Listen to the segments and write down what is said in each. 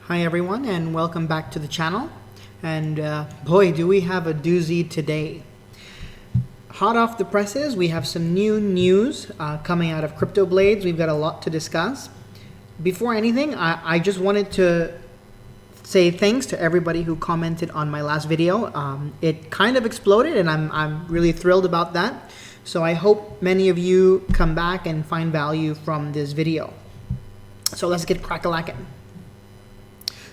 Hi everyone, and welcome back to the channel. And boy, do we have a doozy today. Hot off the presses, we have some new news coming out of CryptoBlades. We've got a lot to discuss. Before anything, I just wanted to say thanks to everybody who commented on my last video. It kind of exploded, and I'm really thrilled about that. So I hope many of you come back and find value from this video. So let's get crack-a-lackin'.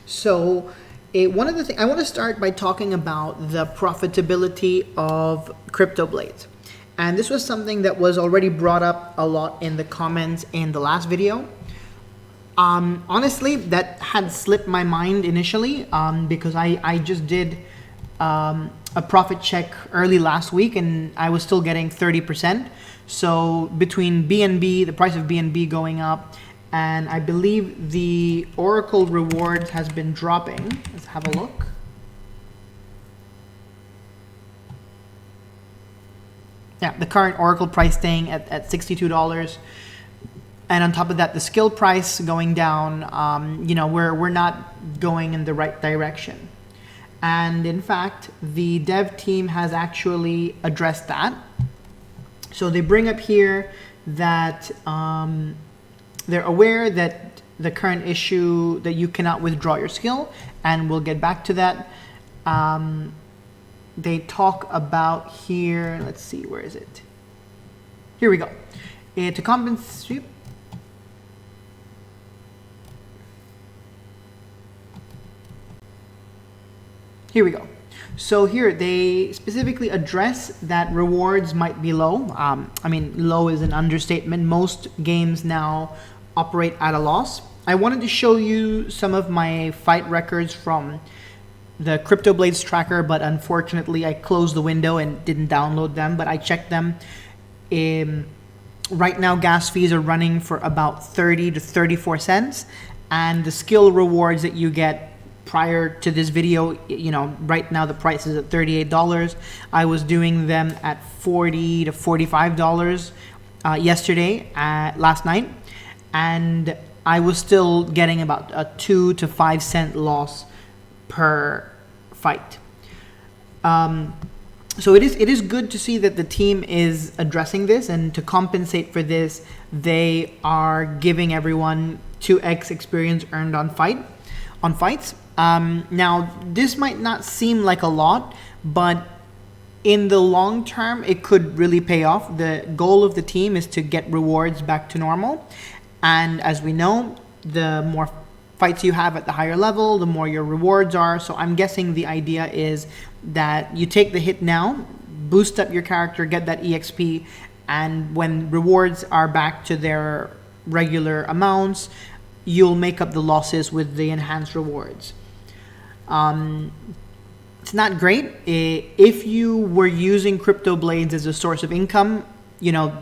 So one of the things I want to start by talking about the profitability of CryptoBlades. And this was something that was already brought up a lot in the comments in the last video. Honestly, that had slipped my mind initially because I just did a profit check early last week and I was still getting 30%. So between BNB, the price of BNB going up, and I believe the Oracle rewards has been dropping. Let's have a look. Yeah, the current Oracle price staying at $62. And on top of that, the skill price going down. You know, we're not going in the right direction. And in fact, the dev team has actually addressed that. So they bring up here that they're aware that the current issue that you cannot withdraw your skill, and we'll get back to that. They talk about here, let's see, where is it? Here we go. To compensate. Here we go. So here they specifically address that rewards might be low. I mean, low is an understatement. Most games now operate at a loss. I wanted to show you some of my fight records from the CryptoBlades tracker, but unfortunately I closed the window and didn't download them, but I checked them. Right now gas fees are running for about 30 to 34 cents, and the skill rewards that you get prior to this video, you know, right now the price is at $38. I was doing them at $40 to $45 yesterday, last night, and I was still getting about a 2 to 5 cent loss per fight. So it is good to see that the team is addressing this, and to compensate for this, they are giving everyone 2x experience earned on fights. Now, this might not seem like a lot, but in the long term, it could really pay off. The goal of the team is to get rewards back to normal. And as we know, the more fights you have at the higher level, the more your rewards are. So I'm guessing the idea is that you take the hit now, boost up your character, get that EXP, and when rewards are back to their regular amounts, you'll make up the losses with the enhanced rewards. It's not great. If you were using CryptoBlades as a source of income, you know,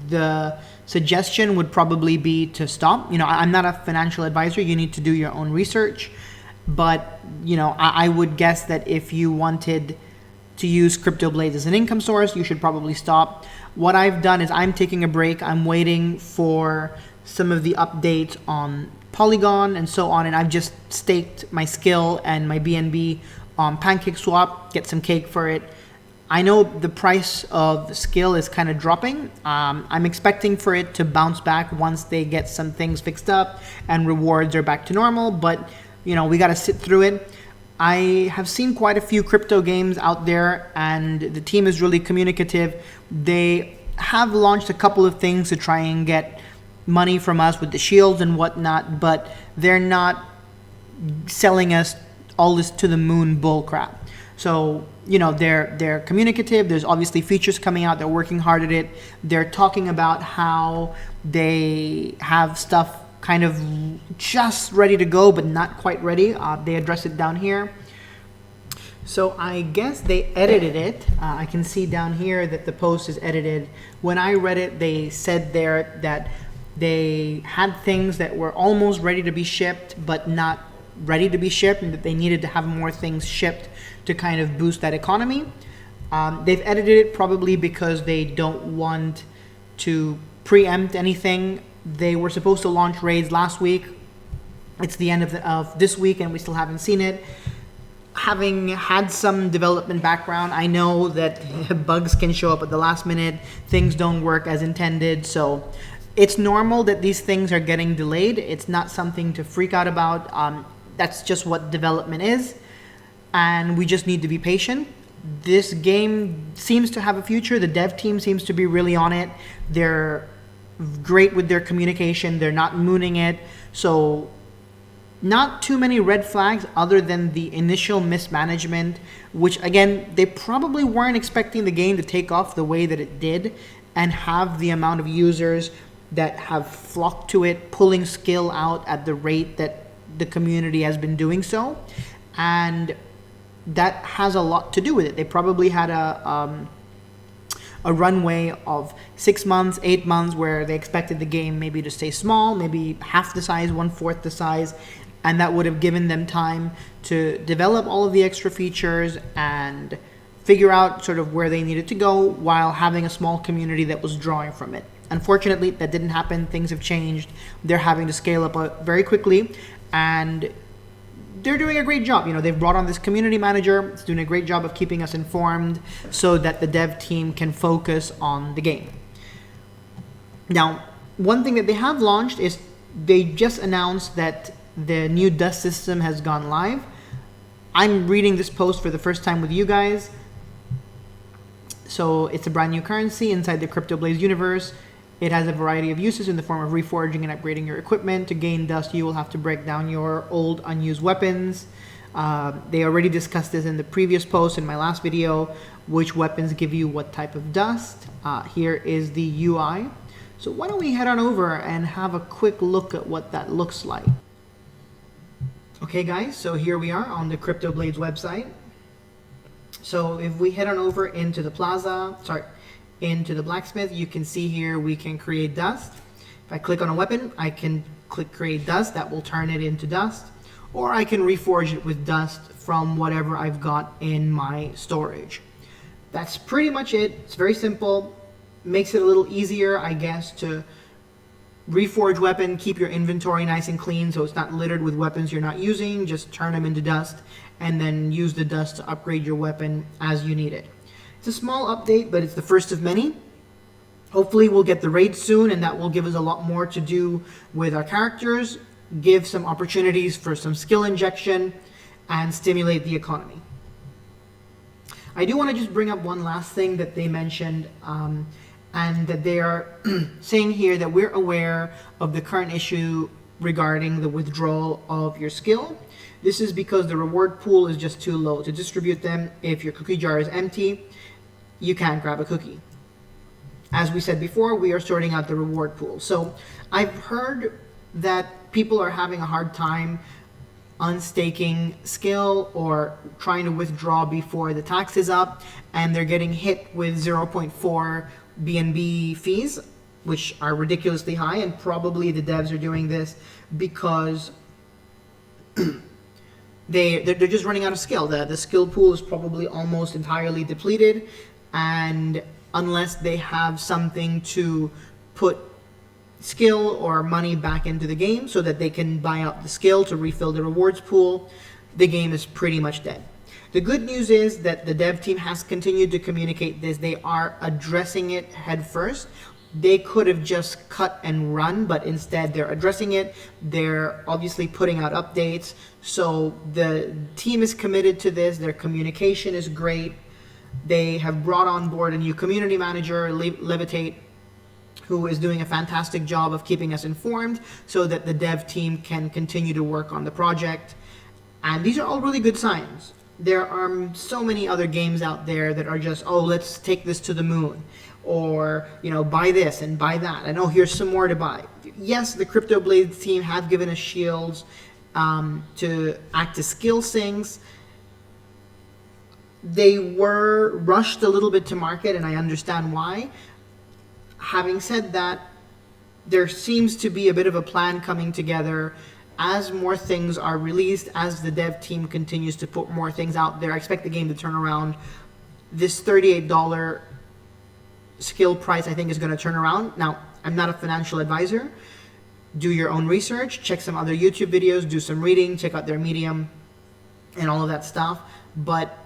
the suggestion would probably be to stop. You know, I'm not a financial advisor. You need to do your own research. But, you know, I would guess that if you wanted to use CryptoBlades as an income source, you should probably stop. What I've done is I'm taking a break. I'm waiting for some of the updates on Polygon and so on, and I've just staked my skill and my BNB on PancakeSwap, get some cake for it. I know the price of skill is kind of dropping. I'm expecting for it to bounce back once they get some things fixed up and rewards are back to normal, but you know, we got to sit through it. I have seen quite a few crypto games out there, and the team is really communicative. They have launched a couple of things to try and get money from us with the shields and whatnot, but they're not selling us all this to the moon bull crap. So, you know, they're communicative. There's obviously features coming out. They're working hard at it. They're talking about how they have stuff kind of just ready to go, but not quite ready. They address it down here. So I guess they edited it. I can see down here that the post is edited. When I read it, they said there that they had things that were almost ready to be shipped, but not ready to be shipped, and that they needed to have more things shipped to kind of boost that economy. They've edited it probably because they don't want to preempt anything. They were supposed to launch raids last week. It's the end of this week and we still haven't seen it. Having had some development background, I know that bugs can show up at the last minute. Things don't work as intended. So it's normal that these things are getting delayed. It's not something to freak out about. That's just what development is. And we just need to be patient. This game seems to have a future. The dev team seems to be really on it. They're great with their communication. They're not mooning it. So not too many red flags other than the initial mismanagement, which again, they probably weren't expecting the game to take off the way that it did and have the amount of users that have flocked to it, pulling skill out at the rate that the community has been doing so. And that has a lot to do with it. They probably had a runway of 6 months, 8 months, where they expected the game maybe to stay small, maybe half the size, 1/4 the size, and that would have given them time to develop all of the extra features and figure out sort of where they needed to go while having a small community that was drawing from it. Unfortunately, that didn't happen. Things have changed. They're having to scale up very quickly, and they're doing a great job. You know, they've brought on this community manager. It's doing a great job of keeping us informed so that the dev team can focus on the game. Now, one thing that they have launched is they just announced that the new dust system has gone live. I'm reading this post for the first time with you guys. So it's a brand new currency inside the CryptoBlades universe. It has a variety of uses in the form of reforging and upgrading your equipment. To gain dust, you will have to break down your old unused weapons. They already discussed this in the previous post in my last video, which weapons give you what type of dust. Here is the UI. So why don't we head on over and have a quick look at what that looks like. Okay guys, so here we are on the CryptoBlades website. So if we head on over into the into the blacksmith, you can see here we can create dust. If I click on a weapon, I can click create dust. That will turn it into dust. Or I can reforge it with dust from whatever I've got in my storage. That's pretty much it. It's very simple. Makes it a little easier, I guess, to reforge weapon, keep your inventory nice and clean so it's not littered with weapons you're not using. Just turn them into dust and then use the dust to upgrade your weapon as you need it. It's a small update, but it's the first of many. Hopefully we'll get the raid soon, and that will give us a lot more to do with our characters, give some opportunities for some skill injection, and stimulate the economy. I do want to just bring up one last thing that they mentioned, and that they are saying here that we're aware of the current issue regarding the withdrawal of your skill. This is because the reward pool is just too low to distribute them. If your cookie jar is empty, you can't grab a cookie. As we said before, we are sorting out the reward pool. So I've heard that people are having a hard time unstaking skill or trying to withdraw before the tax is up, and they're getting hit with 0.4 BNB fees, which are ridiculously high, and probably the devs are doing this because they're just running out of skill. The skill pool is probably almost entirely depleted, and unless they have something to put skill or money back into the game so that they can buy out the skill to refill the rewards pool, the game is pretty much dead. The good news is that the dev team has continued to communicate this. They are addressing it head first. They could have just cut and run, but instead they're addressing it. They're obviously putting out updates. So the team is committed to this. Their communication is great. They have brought on board a new community manager, Levitate, who is doing a fantastic job of keeping us informed so that the dev team can continue to work on the project. And these are all really good signs. There are so many other games out there that are just, oh, let's take this to the moon, or, you know, buy this and buy that, and oh, here's some more to buy. Yes, the CryptoBlades team have given us shields to act as skill sinks. They were rushed a little bit to market, and I understand why. Having said that, there seems to be a bit of a plan coming together as more things are released, as the dev team continues to put more things out there. I expect the game to turn around. This $38 skill price, I think, is going to turn around. Now, I'm not a financial advisor, do your own research, check some other YouTube videos, do some reading, check out their Medium and all of that stuff. But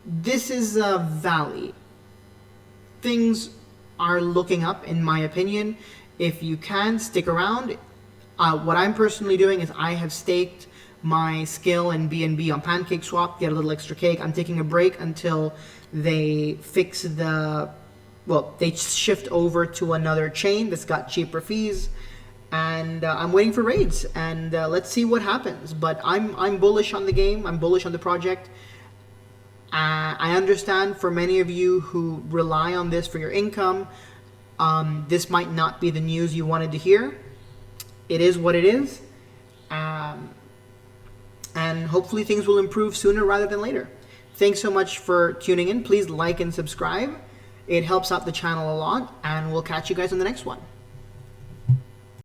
this is a valley. Things are looking up, in my opinion. If you can, stick around. What I'm personally doing is I have staked my skill in BNB on PancakeSwap, get a little extra cake. I'm taking a break until they fix they shift over to another chain that's got cheaper fees. And I'm waiting for raids, and let's see what happens. But I'm bullish on the game. I'm bullish on the project. I understand for many of you who rely on this for your income, this might not be the news you wanted to hear. It is what it is. And hopefully things will improve sooner rather than later. Thanks so much for tuning in. Please like and subscribe. It helps out the channel a lot, and we'll catch you guys on the next one.